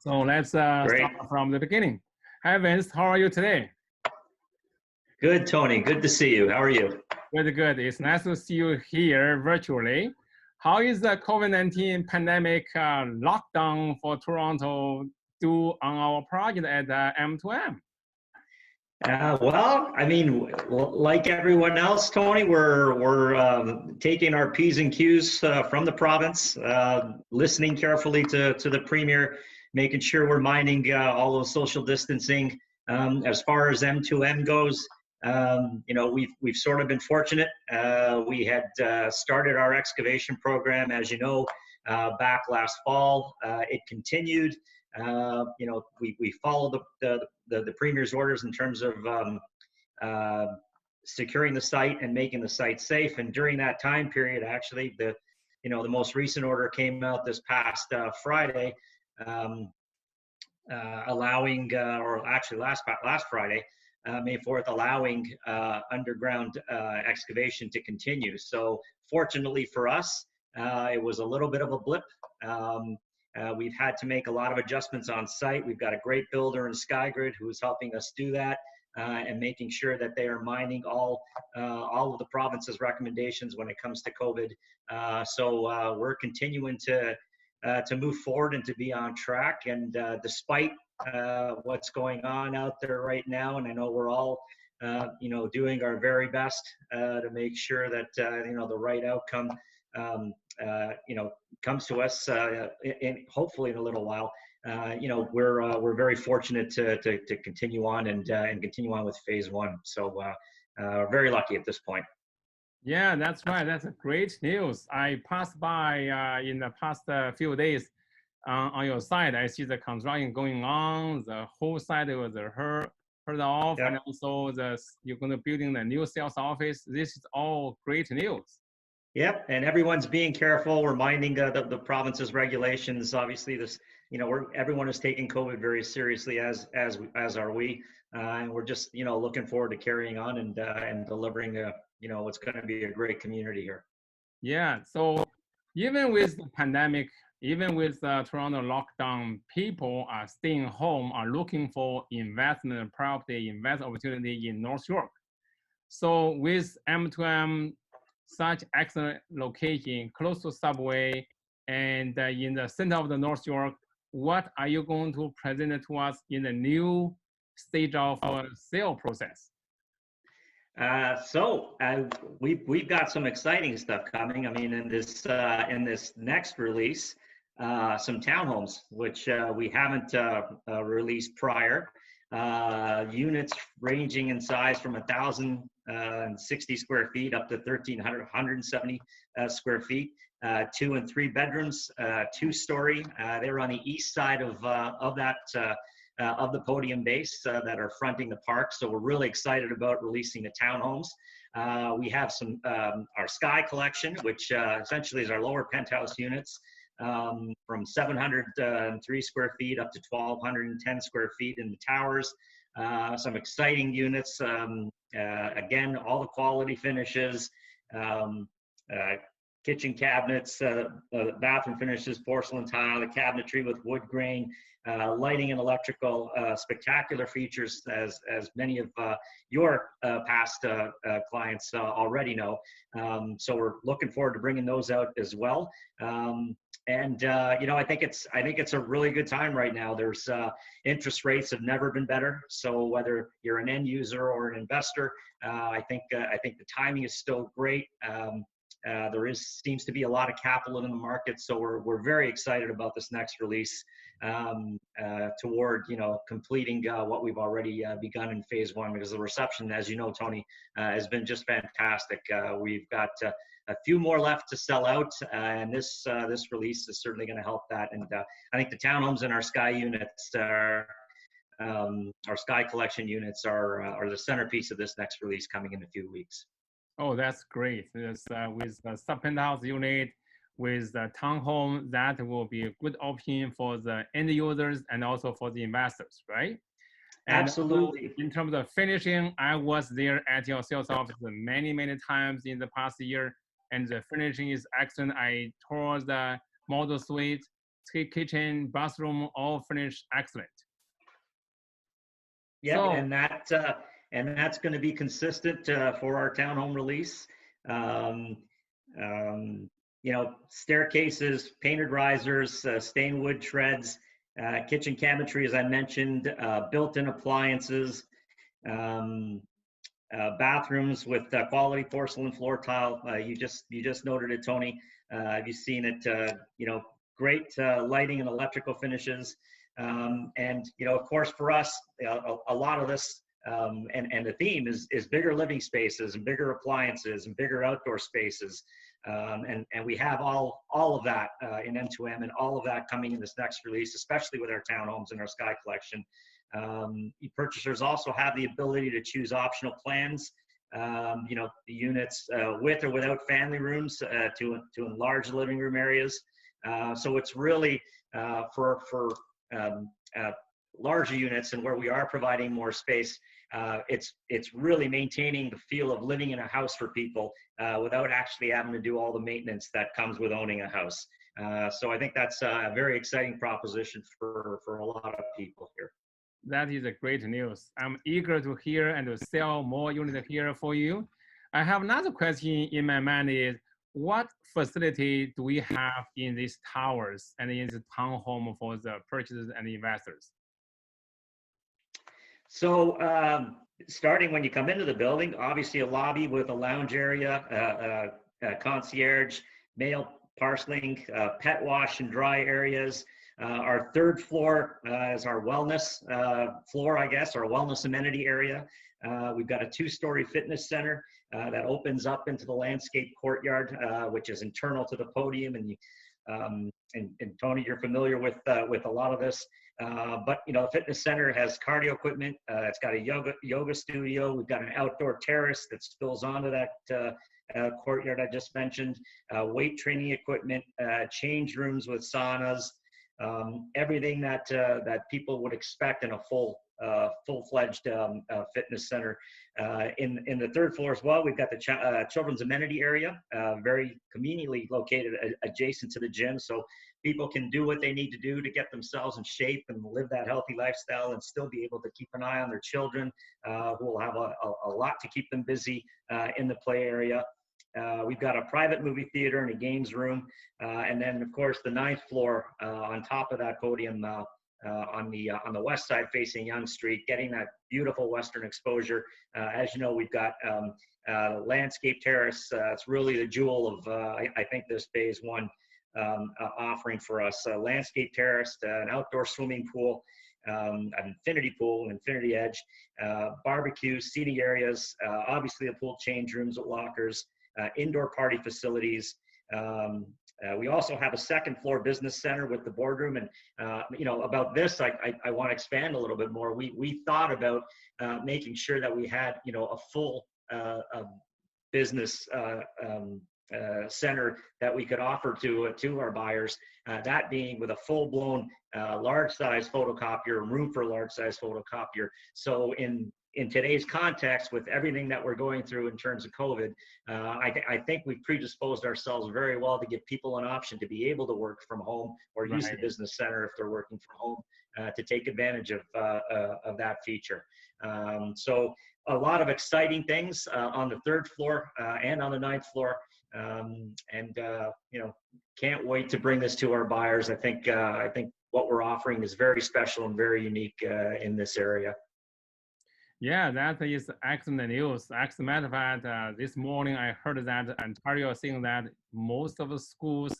So let's Great. start from the beginning. Hi, Vince. How are you today? Good, Tony. Good to see you. How are you? Good, good. It's nice to see you here virtually. How is the COVID-19 pandemic lockdown for Toronto do on our project at M2M? Well, I mean, like everyone else, Tony, we're taking our P's and Q's from the province, listening carefully to the premier, making sure we're minding all those social distancing. As far as M2M goes, you know, we've sort of been fortunate. We had started our excavation program, as you know, back last fall. It continued. You know, we followed the premier's orders in terms of securing the site and making the site safe. And during that time period, actually, the most recent order came out this past Friday, allowing, or actually last Friday, May 4th, allowing underground excavation to continue. So fortunately for us, it was a little bit of a blip. We've had to make a lot of adjustments on site. We've got a great builder in SkyGrid who is helping us do that and making sure that they are minding all of the province's recommendations when it comes to COVID. So we're continuing to move forward and to be on track. And despite what's going on out there right now, and I know we're all doing our very best to make sure that the right outcome comes to us hopefully in a little while. We're very fortunate to continue on and continue on with phase one. So we're very lucky at this point. Yeah, that's right. That's a great news. I passed by in the past few days on your side. I see the construction going on. The whole site was heard off, Yeah. and also you're going to building the new sales office. This is all great news. Yep, and everyone's being careful. We're minding the province's regulations. Obviously, this, everyone is taking COVID very seriously, as are we, and we're just, looking forward to carrying on and delivering, what's going to be a great community here. Yeah. So even with the pandemic, even with the Toronto lockdown, people are staying home, are looking for investment property, investment opportunity in North York. So with M2M, such excellent location, close to subway, and in the center of the North York, what are you going to present to us in the new stage of sale process? So we've got some exciting stuff coming. I mean, in this next release, some townhomes, which we haven't released prior. Units ranging in size from 1,060 square feet up to 1,170 square feet. 2 and 3 bedrooms, 2-story. They're on the east side of the podium base that are fronting the park. So we're really excited about releasing the townhomes. We have some our Sky collection, which essentially is our lower penthouse units. From 703 square feet up to 1,210 square feet in the towers. Some exciting units. Again, all the quality finishes, kitchen cabinets, bathroom finishes, porcelain tile, the cabinetry with wood grain, lighting and electrical, spectacular features, as many of your past clients already know. So we're looking forward to bringing those out as well. And I think it's a really good time right now. There's interest rates have never been better. So whether you're an end user or an investor, I think the timing is still great. There seems to be a lot of capital in the market, so we're very excited about this next release toward completing what we've already begun in phase one, because the reception, as you know, Tony, has been just fantastic. We've got a few more left to sell out, and this release is certainly going to help that. And I think the townhomes and our Sky units, our Sky collection units, are the centerpiece of this next release coming in a few weeks. Oh, that's great. With the sub-penthouse unit, with the townhome, that will be a good option for the end users and also for the investors, right? And absolutely. In terms of finishing, I was there at your sales office many times in the past year, and the finishing is excellent. I toured the model suite. kitchen, bathroom, all finished excellent. Yeah, So, and that's going to be consistent for our townhome release. Um, you know, staircases, painted risers, stained wood treads, kitchen cabinetry, as I mentioned, built-in appliances, um, bathrooms with quality porcelain floor tile. You just noted it, Tony. Have you seen it? You know, great lighting and electrical finishes. And you know, of course, for us, a lot of this and the theme is bigger living spaces and bigger appliances and bigger outdoor spaces. And we have all of that in M2M, and all of that coming in this next release, especially with our townhomes and our Sky Collection. Purchasers also have the ability to choose optional plans. You know, the units with or without family rooms to enlarge the living room areas. So it's really for larger units, and where we are providing more space, it's really maintaining the feel of living in a house for people without actually having to do all the maintenance that comes with owning a house. So I think that's a very exciting proposition for a lot of people here. that is a great news. I'm eager to hear and to sell more units here for you. I have another question in my mind is, what facility do we have in these towers and in the townhome for the purchasers and investors? So starting when you come into the building, obviously a lobby with a lounge area, concierge, mail parceling, pet wash and dry areas. Our third floor is our wellness floor, I guess, our wellness amenity area. We've got a 2-story fitness center that opens up into the landscape courtyard, which is internal to the podium. And Tony, you're familiar with a lot of this. But you know, the fitness center has cardio equipment. It's got a yoga studio. We've got an outdoor terrace that spills onto that courtyard I just mentioned. Weight training equipment, change rooms with saunas. Everything that people would expect in a full-fledged fitness center. In the third floor as well, we've got the children's amenity area, very conveniently located adjacent to the gym, so people can do what they need to do to get themselves in shape and live that healthy lifestyle, and still be able to keep an eye on their children, who will have a lot to keep them busy in the play area. We've got a private movie theater and a games room, and then of course the 9th floor on top of that podium on the west side facing Yonge Street, getting that beautiful western exposure. As you know, we've got landscape terrace. It's really the jewel of I think this phase 1 offering for us. Landscape terrace, an outdoor swimming pool, an infinity pool, an infinity edge, barbecue, seating areas, obviously the pool change rooms with lockers. Indoor party facilities. We also have a 2nd floor business center with the boardroom. And you know, about this, I want to expand a little bit more. We thought about making sure that we had, you know, a full business center that we could offer to our buyers. That being with a full-blown large size photocopier, room for a large size photocopier. So in today's context, with everything that we're going through in terms of COVID, I think we've predisposed ourselves very well to give people an option to be able to work from home or use the business center if they're working from home, to take advantage of that feature. So a lot of exciting things on the 3rd floor and on the 9th floor. You know, can't wait to bring this to our buyers. I think what we're offering is very special and very unique in this area. Yeah, that is excellent news. As a matter of fact, this morning I heard that Ontario is saying that most of the schools,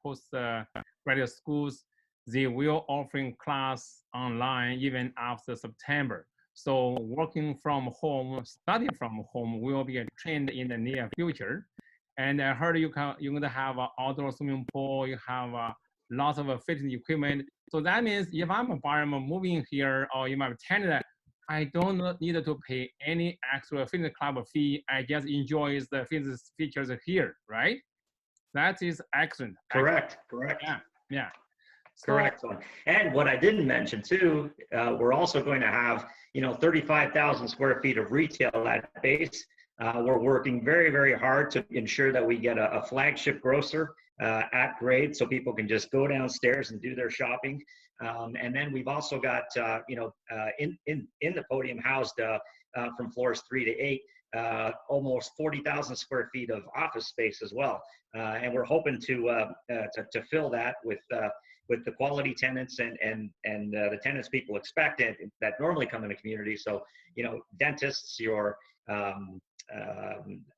post-graduate schools, they will offering class online even after September. So working from home, studying from home will be a trend in the near future. And I heard you're going to have an outdoor swimming pool, you have lots of fitness equipment. So that means if I'm a buyer, I'm moving here, or if I'm a tenant, I don't need to pay any extra fitness club fee. I just enjoy the fitness features here, right? That is excellent. Correct. Correct. Yeah. So, correct. And what I didn't mention too, we're also going to have, you know, 35,000 square feet of retail at base. We're working very, very hard to ensure that we get a flagship grocer at grade, so people can just go downstairs and do their shopping. And then we've also got, in the podium housed from floors 3 to 8, almost 40,000 square feet of office space as well. And we're hoping to fill that with the quality tenants and the tenants people expect that normally come in the community. So, dentists, your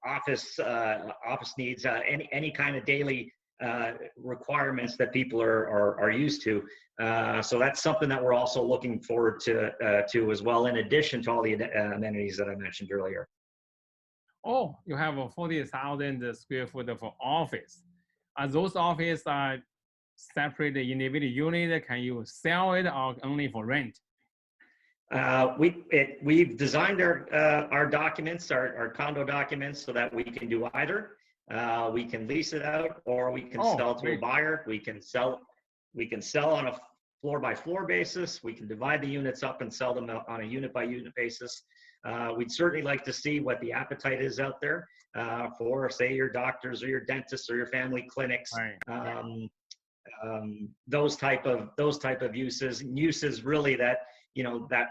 office needs, any kind of daily requirements that people are used to. So that's something that we're also looking forward to as well, in addition to all the amenities that I mentioned earlier. Oh, you have a 40,000 square foot of office. Are those offices are separate individual unit? Can you sell it or only for rent? We've designed our documents, our condo documents, so that we can do either. We can lease it out, or we can sell to a buyer. We can sell on a floor by floor basis. We can divide the units up and sell them on a unit by unit basis. We'd certainly like to see what the appetite is out there for, say, your doctors or your dentists or your family clinics. Right. Those type of uses really that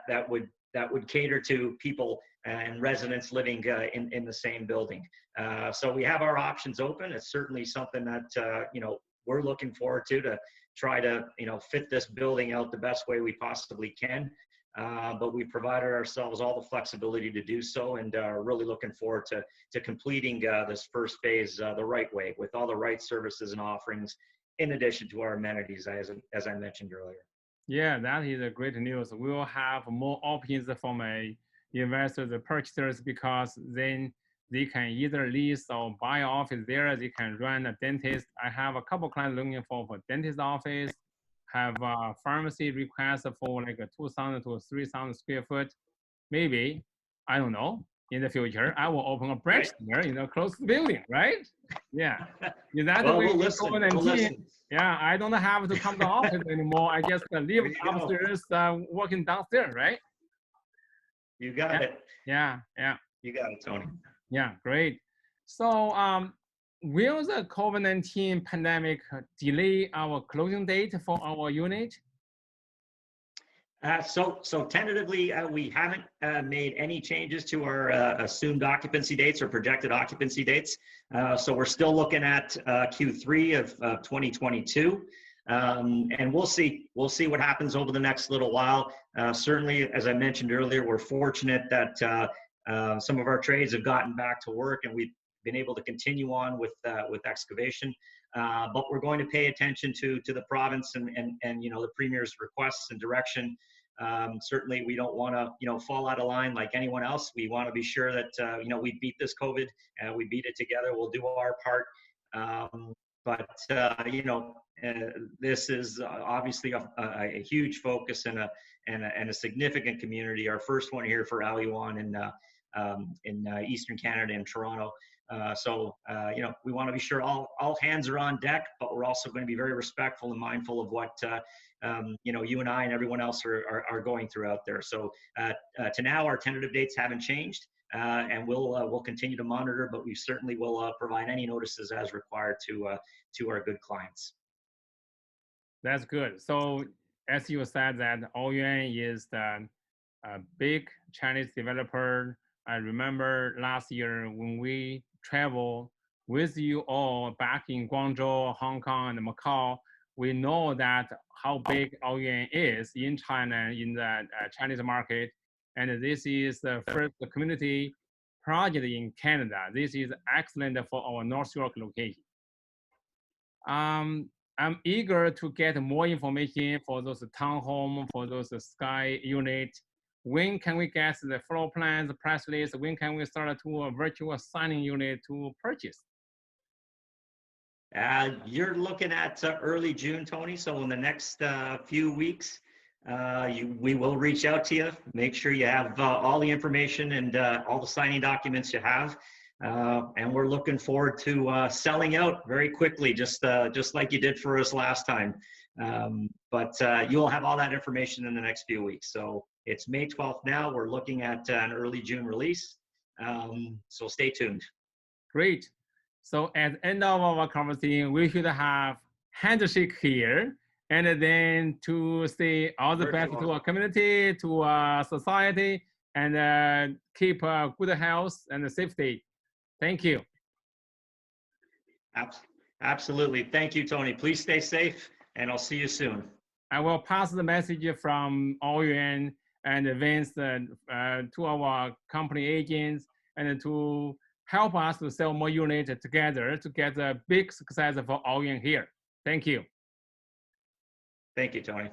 that would cater to people and residents living in the same building. So we have our options open. It's certainly something that we're looking forward to try to fit this building out the best way we possibly can. But we provided ourselves all the flexibility to do so, and are really looking forward to completing this first phase the right way, with all the right services and offerings, in addition to our amenities, as I mentioned earlier. Yeah, that is a great news. We will have more options from investors, the purchasers, because then they can either lease or buy office there. They can run a dentist. I have a couple clients looking for dentist office, have a pharmacy request for like a 2,000 to 3,000 square foot. Maybe, I don't know, in the future, I will open a branch there, close to the building, right? Yeah. In that way, we'll listen. Yeah, I don't have to come to the office anymore. I just live upstairs, working downstairs, right? You got it. Yeah. You got it, Tony. Yeah, great. So, will the COVID-19 pandemic delay our closing date for our unit? So tentatively, we haven't made any changes to our assumed occupancy dates or projected occupancy dates. So we're still looking at Q3 of 2022. And we'll see what happens over the next little while. Certainly, as I mentioned earlier, we're fortunate that some of our trades have gotten back to work, and we've been able to continue on with excavation. But we're going to pay attention to the province and the Premier's requests and direction. Certainly, we don't want to fall out of line like anyone else. We want to be sure that we beat this COVID, we beat it together. We'll do our part. But this is obviously a huge focus and a significant community. Our first one here for Aliwan in Eastern Canada in Toronto. So we want to be sure all hands are on deck, but we're also going to be very respectful and mindful of what you and I and everyone else are going through out there. So to now, our tentative dates haven't changed, and we'll continue to monitor, but we certainly will provide any notices as required to our good clients. That's good. So as you said, that Ouyuan is the big Chinese developer. I remember last year when we traveled with you all back in Guangzhou, Hong Kong, and Macau, we know that how big Ouyuan is in China, in the Chinese market. And this is the first community project in Canada. This is excellent for our North York location. I'm eager to get more information for those townhome, for those sky units. When can we get the floor plans, the press list? When can we start to a virtual signing unit to purchase? You're looking at early June, Tony. So in the next few weeks, we will reach out to you. Make sure you have all the information and all the signing documents you have. And we're looking forward to selling out very quickly, just like you did for us last time. But you'll have all that information in the next few weeks. So it's May 12th now. We're looking at an early June release. So stay tuned. Great. So at the end of our conversation, we should have handshake here, and then to say all the best to our community, to our society, and keep good health and safety. Thank you. Absolutely. Thank you, Tony. Please stay safe, and I'll see you soon. I will pass the message from Orion and Vince to our company agents and to help us to sell more units together to get a big success for Orion here. Thank you. Thank you, Tony.